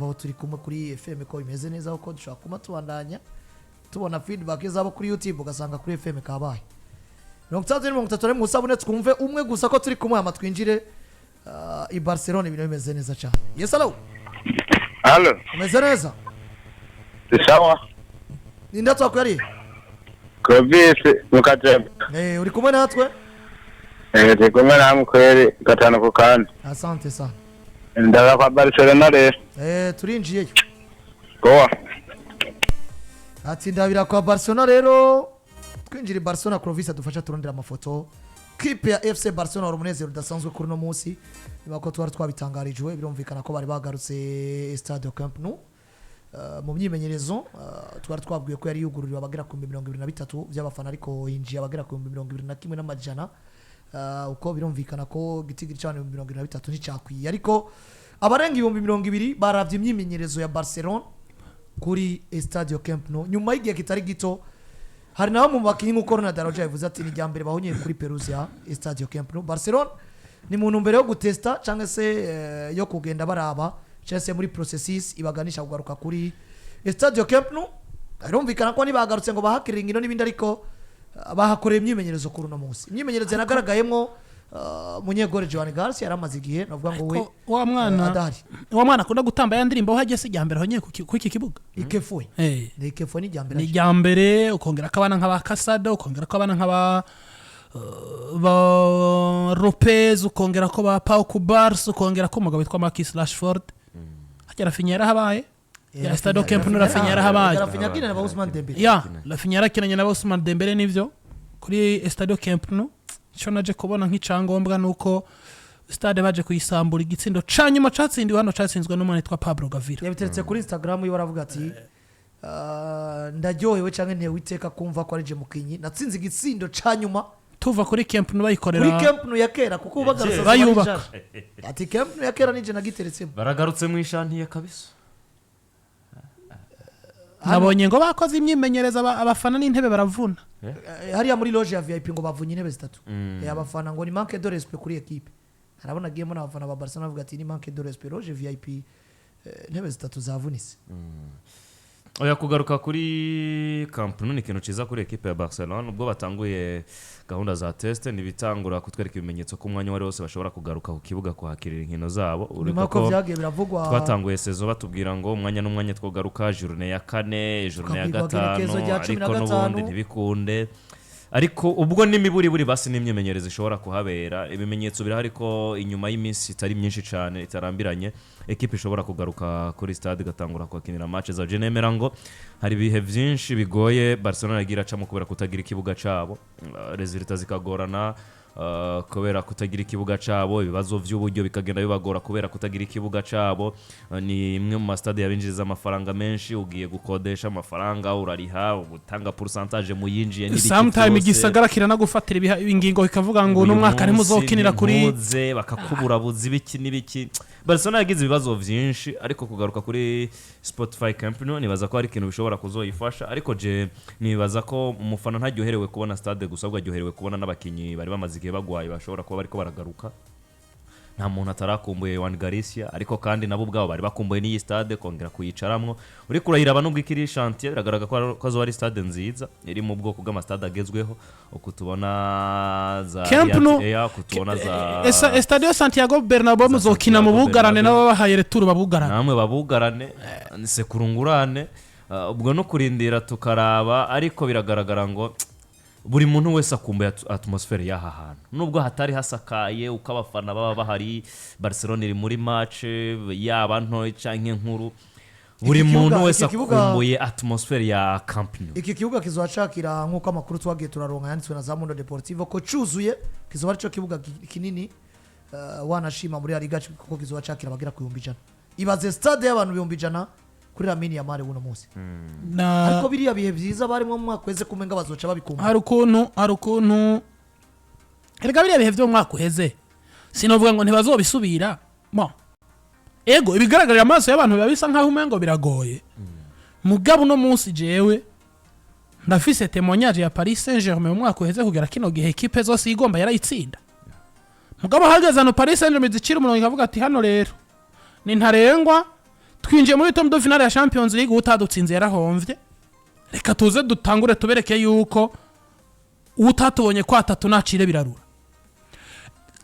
urumva aho turi kumwe kuri FM ko imeze neza uko dushaka kuma tubandanya tubona feedback zabo kuri YouTube ugasanga kuri FM kabaye 33 mu sabune twumve umwe gusa ko turi kumwe amatwinjire i Barcelona ibintu bimeze neza cyane. Yes hello. Allo. Umeze neza? Sawa. Ninda twakwari? Clovis mukatema. Uri kumwe natwe? Ndi kumwe namwe kweri gatano ku kandi. Asante sana. Ndaga kwa Barcelona rero. Turinjiye. Goa. Ati ndabira kwa Barcelona rero twinjira Barcelona Clovis adufasha turondera amafoto. Clip ya FC Barcelona urumunezero udasanzwe kuri no munsi. Nibako twari twabitangarijwe birumvikana ko bari bagarutse Stade Camp Nou. Mu myimenyerezo twari twabwiye ko yari yugururiwe abagera ku 2023 by'abafana ariko hinjiye abagera ku 2021 n'amajana uko birumvikana ko gitigiri cyane 2023 nticakwiye ariko abarenga 2020 baravye imyimenyerezo ya Barcelona kuri Stade Camp Nou nyuma y'igihe kitari gito hari naho mu bakinyi mu Corona Daroja yavuze ati ni ryambere bahonye kuri Perusia Stade Camp Nou Barcelona ni muntu mbere yo gutesta cyangwa se yo kugenda baraba cyase muri processes ibaganisha kugaruka kuri Stade Camp Nou arumvikana ko nibagarutse ngo bahakirira ingino n'ibindi ariko bahakoreye imyimenyerezo kuri no munsi imyimenyerezo yanagaragayemo munyegore Joan Garcia yaramaze igihe navuga ngo we wa mwana akunda gutamba ya ndirimbo hageze ijyambere honye ku iki kibuga ikefuye ni ikefuye ni ijyambere ukongera akabana nk'aba Casado ukongera akabana nk'aba ba Lopez ukongera ko ba Pau Kubars ukongera ko umugabo witwa Marcus Rashford agera Finyera habaye ya Stade Camp Nou Finyera habaye Finyera na Ousmane Dembele ya la Finyera kinanye na Ousmane Dembele nivyo kuri Stade Camp Nou cyo naje kubona nk'icyangombwa nuko Stade baje kuyisambura igitsindo canyuma catsindiwe hano catsinzwe n'umuntu witwa Pablo Gavira yabiteretse kuri Instagram yiwe aravuga ati ndaryohewe canke ntewe iteka kumva ko ari je mukinyi natsinze igitsindo canyuma tuva kuri Camp Nou bayikorera kuri Camp Nou yakera kuko ubagarutse bayubaka ati Camp Nou yakera nije nagiteretsemo baragarutse mu ishantiye kabisa nabonye ngo bakoze imyimenyereza abafana n'intebe baravuna hariya muri loge ya VIP ngo bavunye intebe zitatu abafana ngo ni manque de respect kuri equipe harabona giyemo n'abafana ba Barcelona bavuga ati ni manque de respect loge VIP intebe zitatu zavunise oya kugaruka kuri Camp Nou ni ikintu ciza kuri equipe ya Barcelona ubwo batanguye gahunda za test nibitangura kutwereka ibimenyetso ko umwanya wari wose bashobora kugaruka ku kibuga kuhakirira inkino zabo uriko ko byagiye biravugwa twatanguye sezo batubwira ngo umwanya n'umwanya twogaruka journée ya 4 journée ya 5 ariko n'ubundi ntibikunde ariko ubwo n'imiburi basi n'imyemenyereza ishobora kuhabera ibimenyetso birahari ko inyuma y'iminsi itari myinshi cyane itarambiranye equipe ishobora kugaruka kuri stade gatangura kwakinira match za Genemera ngo hari bihe byinshi bigoye Barcelona yagira camo kubera kutagira ikibuga cabo resultats zikagorana kubera kutagira ikibuga cabo ibibazo by'uburyo bikagenda bibagora kubera kutagira ikibuga cabo ni imwe mu stade yabinjiriza amafaranga menshi ugiye gukodesha amafaranga urariha ugutanga pourcentage mu yinjiye n'ibiki sometime igisagara kirana gufatira ingingo ikavuga ngo no mwaka ari muzokinira kuri muze bakakubura buzi biki n'ibiki Barcelona yagize ibibazo byinshi ariko kugaruka kuri Spotify Camp Nou nibaza ko ari ikintu bishobora kuzoyifasha ariko je nibaza ko umufana ntajyoherewe kubona stade gusa ahubwo ajyoherewe kubona n'abakinyi bari bamaze igihe bagwaye bashobora kuba bariko baragaruka nta muntu atarakumbuye Juan Garcia ariko kandi nabo ubwabo bari bakumbuye n'iyi stade kongera kuyicaramwo uri kurahira abanubwo ikiri chantier biragaragara ko zo ari stade nziza iri mu bwoko bw'amastade agezweho ukutubona za ya kutubona za Estadio Santiago Bernabéu muzokina mu bugarane nabo bahaye retour babugarane namwe babugarane se kurungurane ubwo no kurindira tukaraba ariko biragaragara ngo buri muntu wese akumbuye atmosphere y'aha hantu nubwo hatari hasakaye ukabafana baba bahari Barcelona iri muri match yaba nto canke nkuru buri muntu wese akumbuye atmosphere ya Camp Nou iki kibuga kizoacakira nkuko amakuru twagiye turaronka yanditswe na za Mundo Deportivo ko cuzuye kizoba cyo kibuga kinini wanashima muri Liga kuko kizoacakira bagera ku 100 ibaze stade y'abantu 100 kuri Lamine Yamal uno munsi ariko biriya bihe byiza barimo mu mwaka weze kumenga bazoca babikumva hari ukuntu erega biriya bihe byo mu mwaka uheze sinovuga ngo ntibazobisubira ego ibigaragarira amaso y'abantu babisa nkaho umengo biragoye mugabo no munsi jewe ndafise témoignage ya Paris Saint-Germain mu mwaka uheze kugera kino gihe equipe zose igomba yarayitsinda mugabo hageze no Paris Saint-Germain zicira umurongo ikavuga ati hano rero ni ntarengwa twinjiye muri tom do finale ya Champions League utadutsinze yarahomvye reka tuze dutangure tubereke yuko utatubonye kwa atatu nacire birarura.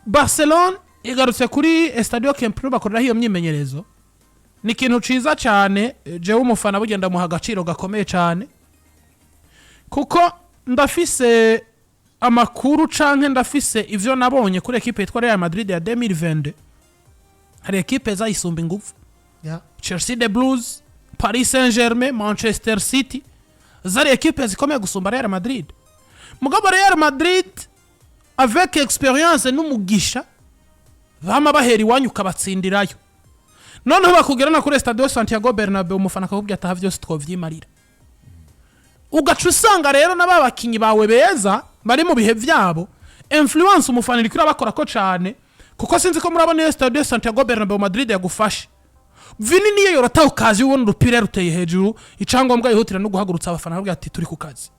Barcelona igarutse kuri Estadio Camp Nou bakorera hiyo myimenyerezo ni ikintu ciza cyane jewe umufana bugenda muha agaciro gakomeye cyane kuko ndafise amakuru canke ndafise ivyo nabonye kuri equipe yitwa Real Madrid ya 2020 hari equipe zayisumba ingufu Chelsea the Blues, Paris Saint-Germain, Manchester City zari equipe zikomeye gusumba Real Madrid. Mugabo Real Madrid avec experience n'umugisha bama baheri wanyu kabatsindirayo noneho bakugerana kuri Estadio Santiago Bernabeu umufana akakubwira ati havyo twovyimarira ugaca usanga rero n'ababakinyi bawe beza bari mu bihe vyabo influence umufana iri kuri bakora ko cyane kuko sinzi ko murabona Estadio Santiago Bernabeu Madrid yagufashe Vini niyo yorataho kazi ubona urupira ruteye hejuru icangombwa yihutira no guhagurutsa abafana bakubwira ati turi ku kazi.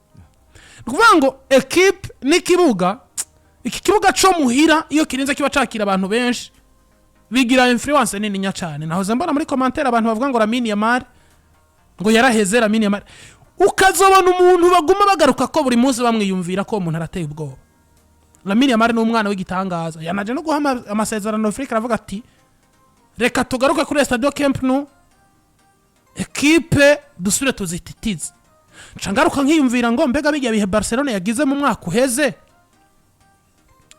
Nukuvuga ngo equipe n'ikibuga iki kibuga cyo muhira iyo kirinze kiba cakira abantu benshi bigira influence nini nya cyane. Naho mbona muri commentaire abantu bavuga ngo Lamine Yamal ngo yaraheze Lamine Yamal ukazobona umuntu baguma bagaruka ko buri munsi bamwiyumvira ko umuntu arateye ubwoba. Lamine Yamal ni umwana w'igitangaza yanaje no guha amasezerano Afrika aravuga ati reka tugaruke kuri Estadio Camp Nou equipe dusubire tuzititize ncangaruka nkiyumvira ngo mbega bijya bihe Barcelona yagize mu mwaka uheze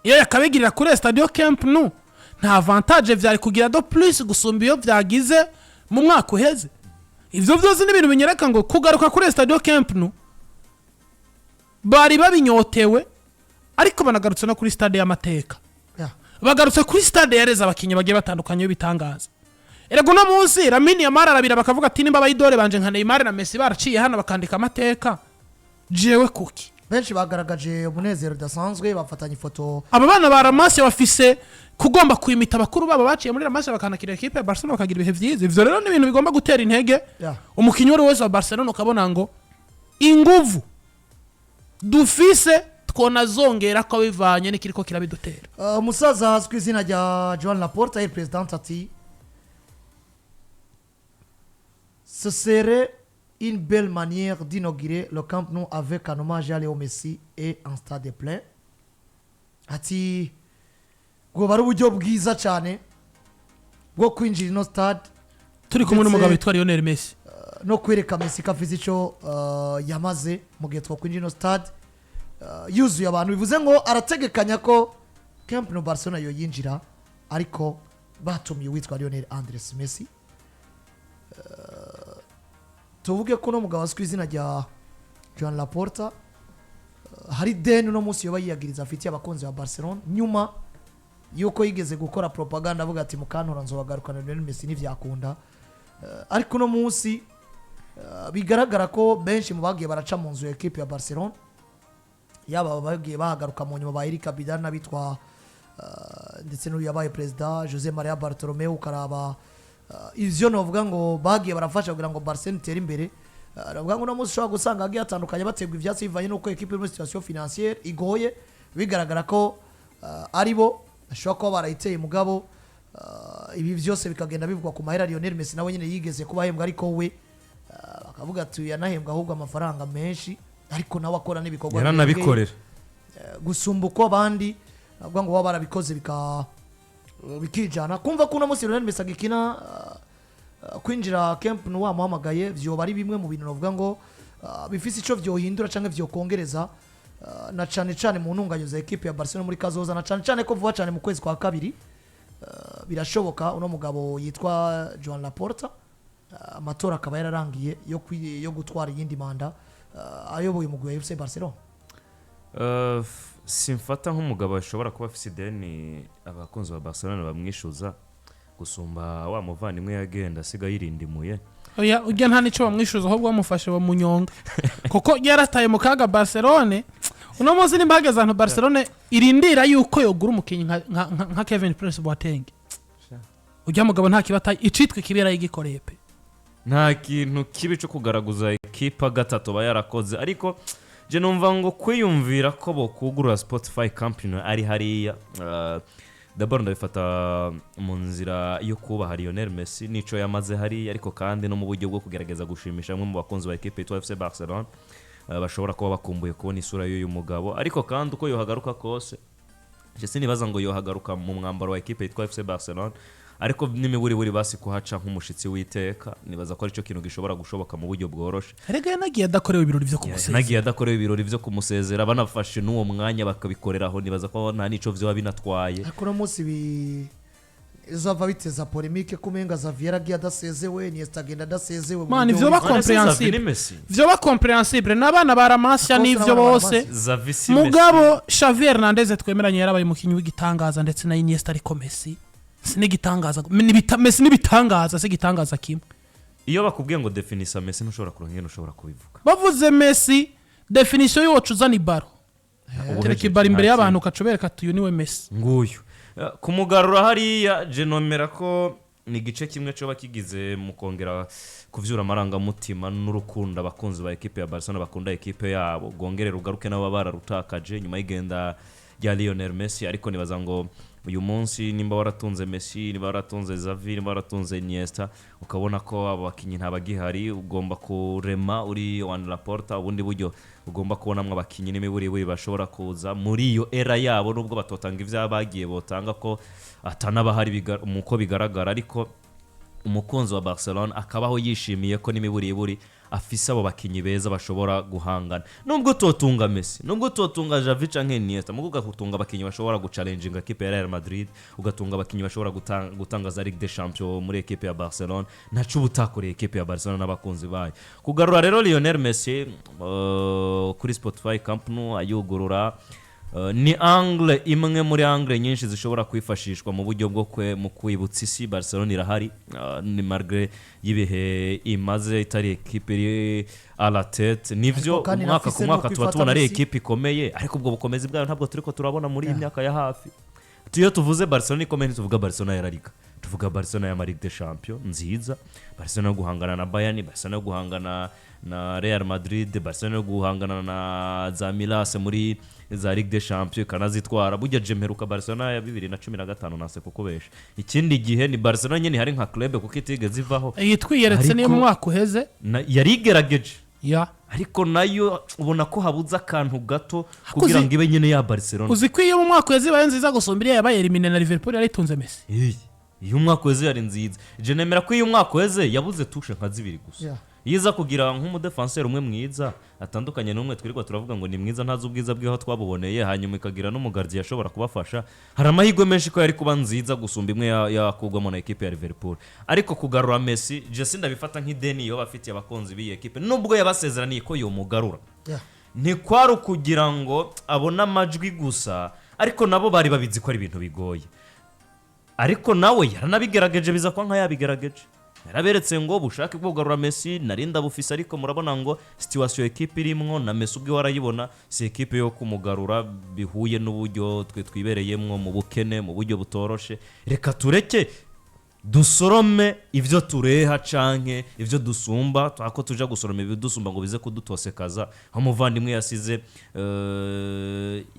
iyo yakabigirira kuri Estadio Camp Nou nta avantage vyari kugira do plus gusumba iyo vyagize mu mwaka uheze. Ivyo vyose ni ibintu binyereka ngo kugaruka kuri Estadio Camp Nou bari babinyotewe ariko banagarutse no kuri stade y'amateka bagarutse kuri stade yareza abakinyi bagiye batandukanye bitangaza. Erego no munsi Lamine Yamal arabira bakavuga ati nimba bayidore banje nka Neymar na Messi baraciye hano bakandika amateka jewe kuki benshi bagaragaje umunezero udasanzwe bafatanya ifoto. Aba bana ba Ramasi bafise kugomba kwimita bakuru babo baciye muri Ramasi bakanakira equipe ya Barcelona bakagira ibihe vyiza. Ivyo rero ni ibintu bigomba gutera intege umukinyi wese wa Barcelona ukabona ngo inguvu dufise twona zongera ko bivanye n'ikiriko kirabidutera. Umusaza azwi izina rya Joan Laporta est président ati ce serait une belle manière d'inaugurer le Camp Nou avec un hommage à Léo Messi et un stade plein. Ati ngo bari uburyo bwiza cyane bwo kwinjira no stade turi kumwe n'umugabo witwa Lionel Messi no kwereka Messi ko afite icyo yamaze mu gihe twakwinjira no stade yuzuye abantu bivuze ngo arategekanya ko Camp Nou Barcelona yo yinjira ariko batumiye witwa Lionel Andres Messi. Tuvuge ko no mugabo azwi izina rya Joan Laporta hari deni no munsi yoba yiyagiriza afitiye abakunzi ba Barcelona nyuma yuko yigeze gukora propaganda avuga ati mukantora nzobagarukana Lionel Messi n'ivyakunda ariko no munsi bigaragara ko benshi mu bagiye baraca mu nzu ya equipe ya Barcelona yaba bagiye bahagaruka mu nyuma ba Eric Abidal nabitwa ndetse n'uyu yabaye president Jose Maria Bartomeu ukaraba ivyo novuga ngo bagiye barafasha kugira ngo Barcelona itere imbere. Ravuga ngo no munsi ushobora gusanga agiye atandukanye bategwa ivyatsi bivanye nuko equipe iri muri situation financière igoye bigaragara ko aribo ashobora kuba barayiteye mugabo ibi vyose bikagenda bivugwa ku mahera Lionel Messi nawe nyine yigeze kuba ahembwa ariko we bakavuga ati yanahembwa ahubwo amafaranga menshi ariko nawe akora n'ibikorwa yaranabikorera gusumba uko abandi navuga ngo baba barabikoze bikijana kumva ko no munsi Lionel Messi agikina kwinjira Camp Nou wamuhamagaye vyo bari bimwe mu bintu navuga ngo bifise ico vyohindura canke vyokongereza na cane mu ntunganyo za equipe ya Barcelona muri kazoza na cane ko vuba cane mu kwezi kwa kabiri birashoboka uno mugabo yitwa Joan Laporta amatora akaba yararangiye yo gutwara yindi manda ayoboye umugwi wa FC Barcelona. Simfata nk'umugabo ashobora kuba afise ideni abakunzi ba Barcelona bamwishuza gusumba wa muvandimwe yagenda asiga yirindimuye. Oya ujya nta nico bamwishuza ahubwo bamufashe bamunyonga kuko yarataye mu kaga Barcelona uno munsi nimbageza ahantu Barcelona irindira yuko yogura umukinyi nka Kevin Prince Boateng. Ujya mugabo nta kibataye icitwe kibera yigikoreye pe nta kintu kibi cyo kugaragaza equipe gatatu bayarakoze ariko je numva ngo kwiyumvira ko bokugura Spotify Camp Nou ari hariya d'abord ndabifata mu nzira yo kubaha Lionel Messi nico yamaze hari ariko kandi no mu buryo bwo kugerageza gushimisha bamwe mu bakunzi ba equipe yitwa FC Barcelona bashobora kuba bakumbuye kubona isura y'uyu mugabo ariko kandi uko yohagaruka kose je sinibaza ngo yohagaruka mu mwambaro wa equipe yitwa FC Barcelona ariko n'imiburi basi kuhaca nk'umushitsi witeka nibaza ko ari cyo kintu gishobora gushoboka mu buryo bworoshe erega yanagiye adakorewe ibirori byo kumusezera nagiye adakorewe ibirori byo kumusezera banafashe n'uwo mwanya bakabikoreraho nibaza ko nta nico vyo binatwaye ariko no munsi izava biteza polemique kumenga Xavier agiye adasezewe Iniesta agenda adasezewe man ivyo ba comprehensible n'abana baramasya n'ivyo bose mugabo Xavi Hernandez twemeranye yarabaye umukinyi w'igitangaza ndetse na Iniesta ariko Messi sinigitangaza Messi nibitangaza sigitangaza kimwe iyo bakubwiye ngo definisa Messi ntushobora kuronka ushobora kubivuga bavuze Messi definition yocu uzani baro tereka ibara imbere y'abantu kacobereka tuyu niwe Messi nguyu kumugarura hariya je nomera ko ni gice kimwe cyo bakigize mu kongera kuvyura amaranga mutima n'urukundo abakunzi ba equipe ya Barcelona bakunda equipe yabo gongerera ugaruke nabo bararutakaje nyuma y'igenda rya Lionel Messi ariko nibaza ngo uyu munsi nimba waratunze Messi nimba waratunze Xavi nimba waratunze Iniesta ukabona ko abakinyi ntabagihari ugomba kurema uri Laporta ubundi buryo ugomba kubonamwe abakinyi n'imiburi bashobora kuza muri iyo era yabo nubwo batotanga ivyabagiye botanga ko atanabahari muko bigaragara ariko umukunzi wa Barcelona akabaho yishimiye ko n'imiburi afise abo bakinyi beza bashobora guhangana nubwo totunga Messi nubwo totunga Xavi canke Iniesta mugo gakutunga abakinyi bashobora guchallenginga equipe ya Real Madrid ugatunga abakinyi bashobora gutanga za Ligue des Champions muri equipe ya Barcelona nacu butakoreye equipe ya Barcelona n'abakunzi bayo kugarura rero Lionel Messi kuri Spotify Camp Nou ayugurura ni angle imwe muri angle nyinshi zishobora kwifashishwa mu buryo bwo mu kwibutsa isi Barcelona irahari ni malgré yibihe imaze itari equipe iri à la tête nivyo umwaka ku mwaka tuba tubona ari equipe ikomeye ariko ubwo bukomezi bwayo ntabwo turiko turabona muri imyaka ya hafi tuyo tuvuze Barcelona ikomeye tuvuga Barcelona ya La Liga tuvuga Barcelona ya Ligue des Champions nziza Barcelona yo guhangana na Bayern Barcelona yo guhangana na Real Madrid Barcelona yo guhangana na za Milas muri za Ligue des Champions kanazitwara burya Jemperuka Barcelona ya 2015 nase kukubesha ikindi gihe ni Barcelona nyene hari nka club kuko itigeze ivaho yitwiyeretse ni mu mwaka uheze yarigerageje ya ariko nayo ubona ko habuza akantu gato kugira ngo ibe nyene ya Barcelona uzikwiye mu mwaka uheze baye nziza gusombira yabaye elimine na Liverpool yaritunze Messi iyo mwaka uheze yari nziza je nemera ko iyo mwaka uheze yabuze tushe nka zibiri gusa yiza kugira nk'umudefenseur umwe mwiza atandukanye n'umwe twirirwa turavuga ngo ni mwiza ntazi ubwiza bw'iho twabuboneye hanyuma ikagira n'umugardiya yashobora kubafasha hari amahirwe menshi ko yari kuba nziza gusumba imwe yakugwamo na equipe ya Liverpool ariko kugarura Messi je sindabifata nk'ideni yo bafitiye abakunzi b'iyi equipe nubwo yabasezeraniye ko yo mugarura ni kwaro kugira ngo abona amajwi gusa ariko nabo bari babizi ko ari ibintu bigoye ariko nawe yaranabigerageje biza kwa nka yabigerageje yaraberetse ngo bushake bwo kugarura Messi narinda bufise ariko murabona ngo situation equipe irimwo na Messi ubwe warayibona si equipe yo kumugarura bihuye n'uburyo twe twibereyemwo mu bukene mu buryo butoroshe reka tureke dusorome ivyo tureha canke ivyo dusumba twako tuja gusoroma ivyo dusumba ngo bize kudutosekaza nko muvandimwe yasize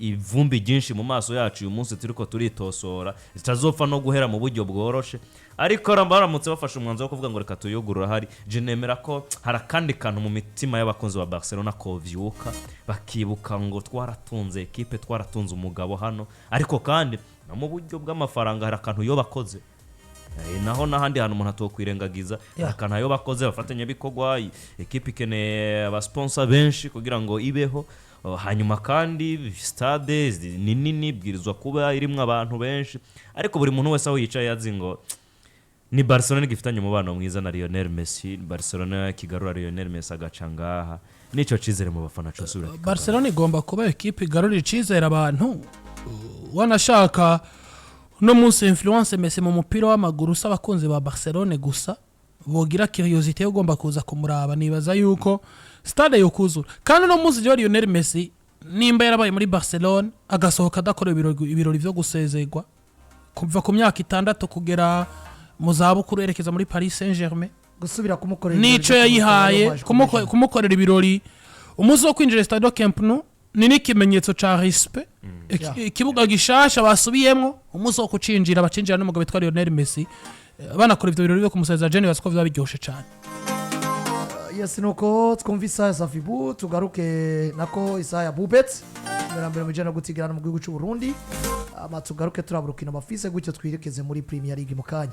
ivumbi ryinshi mu maso yacu uyu munsi turiko turitosora zitazopfa no guhera mu buryo bworoshe ariko baramutse bafashe umwanzuro wo kuvuga ngo reka tuyugurura hari je nemera ko hari kandi kantu mu mitima y'abakunzi ba Barcelona ko vyuka bakibuka ngo twaratunze equipe twaratunze umugabo hano ariko kandi no mu buryo bw'amafaranga hari akantu yo bakoze naho nahandi hantu umuntu atokwirengagiza akantu ayo bakoze bafatanya bikogwa equipe ikeneye abasponsor benshi kugira ngo ibeho hanyuma kandi stade nini bwirizwa kuba irimwe abantu benshi ariko buri muntu wese aho yicaye yazi ngo ni Barcelona gifitanye umubano mwiza na Lionel Messi Barcelona kigarura Lionel Messi agacangaha nico cizere mu bafana cyo sura Barcelona igomba kuba equipe igarurira cizere abantu wanashaka no munsi influence Messi mu mupira w'amaguru s'abakunzi ba Barcelona gusa bogira curiosité yo gomba kuza kumuraba nibaza yuko stade yo kuzura kandi no munsi je Lionel Messi nimba yarabaye muri Barcelona agasohoka adakora ibirori byo gusezerwa kuva ku myaka 6 kugera mu zabukuru erekeza muri Paris Saint-Germain gusubira kumukorera nico yayihaye kumukorera ibirori umuzo kwinjira stade Camp Nou ni n'ikimenyetso ca respect ikibuga gishasha basubiyemo umunsi wo kucinjira bacinjira n'umugabo witwa Lionel Messi banakora ivyo birori byo kumusezera Jenny basiko vyaba biryoshe cyane. Yes nuko twumvisa ya Safibu tugaruke nako Isaya Bubet mbere mu jana gutigirana mu gihugu cy'u Burundi tugaruke turaburukina amafise gutyo twirekeze muri Premier League mu kanya.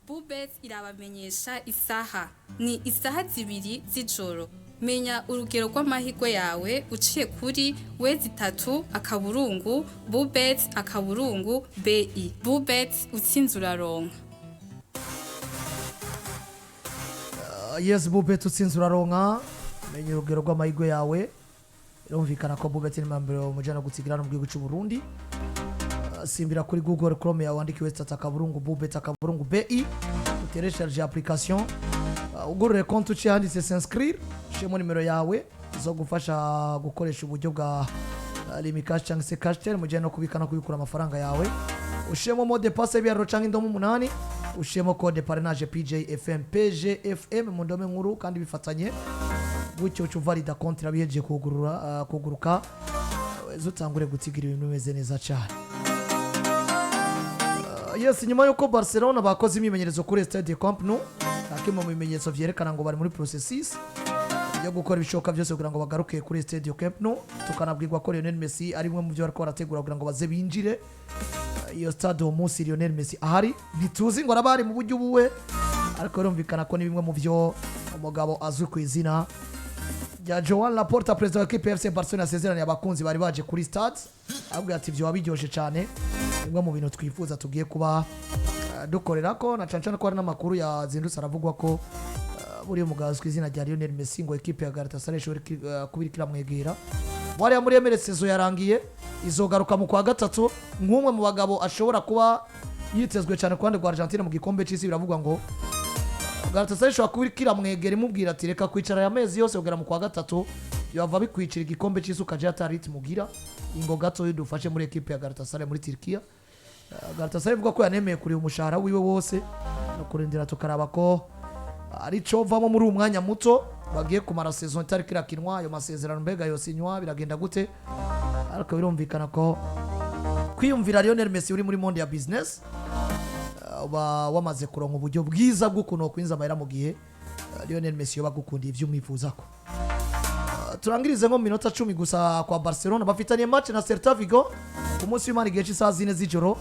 Bubet irabamenyesha isaha ni isaha zibiri z'ijoro. Menya urugero rw'amahirwe yawe uciye kuri wezi3 akaburungu Bubet akaburungu BI. Bubet utsinze uraronka. Yes Bubet utsinze uraronka. Menya urugero rw'amahirwe yawe. Irumvikana ko Bubet ni mbere mu jana gutigirana mu gihugu cy'u Burundi. Simbira kuri Google Chrome yawe andiki wezi3 akaburungu Bubet akaburungu BI. Uteresheje application. Ugurure konti ucihanditse s'inscrire shemo nimero yawe zo gufasha gukoresha uburyo bwa limikash cyangwa se cashtel mu gihe no kubikana kubikura amafaranga yawe ushemo mode passe bya rocanga indomo 8 ushemo code parrainage PJFM mu ndome nkuru kandi bifatanye gutyo uvalida konti rabiheje kuguruka zutangure gutigira ibintu bimeze neza cyane. Yes nyuma yuko Barcelona bakoze imimenyerezo kuri Stade Camp Nou akimo mu bimenyetso vyerekana ngo bari muri processes yo gukora ibishoka byose kugira ngo bagaruke kuri Stade Camp Nou tukanabwirwa ko Lionel Messi ari mwe mu byo bariko barategura kugira ngo baze binjire iyo stade umunsi Lionel Messi ahari ntituzi ngo arabari mu buryo buwe ariko birumvikana ko ni bimwe mu byo umugabo azwi ku izina rya Joan Laporta president wa equipe FC Barcelona sezerano y'abakunzi bari baje kuri stade abwiye ati byo wabiryoshe cyane bimwe mu bintu twifuza tugiye kuba dukorera ko na cancana ko ari n'amakuru yazindutse aravugwa ko buri mugazwe izina rya Lionel Messi ngo equipe ya Galatasaray ishobora kubirikira mwegera wari muri Emirates sezo yarangiye izogaruka mu kwa gatatu nk'umwe mu bagabo ashobora kuba yitezwe cyane ku ruhande rwa Argentina mu gikombe cy'isi biravugwa ngo Galatasaray ishobora kubirikira mwegera imubwira ati reka kwicara ya mezi yose kugera mu kwa gatatu yava bikwicira igikombe cy'isi ukaje atariti mugira ingo gato yidufashe muri equipe ya Galatasaray muri Turkiya. Galatasaray ivuga ko yanemeye kuri umushahara wiwe wose no kurindira tukaraba ko ari cyo vamo muri umwanya muto bagiye kumara saison itari kirakinwa ayo masezerano mbega yose inywa biragenda gute ariko birumvikana ko kwiyumvira Lionel Messi uri muri monde ya business wamaze kuronka uburyo bwiza bwo kuno kwinza amahera mu gihe Lionel Messi yoba gukundiye ivyo umwifuza ko turangirize nko minota 10 gusa kwa Barcelona bafitanye match na Celta Vigo ku munsi w'Imana igihe cy'isaha 4 z'ijoro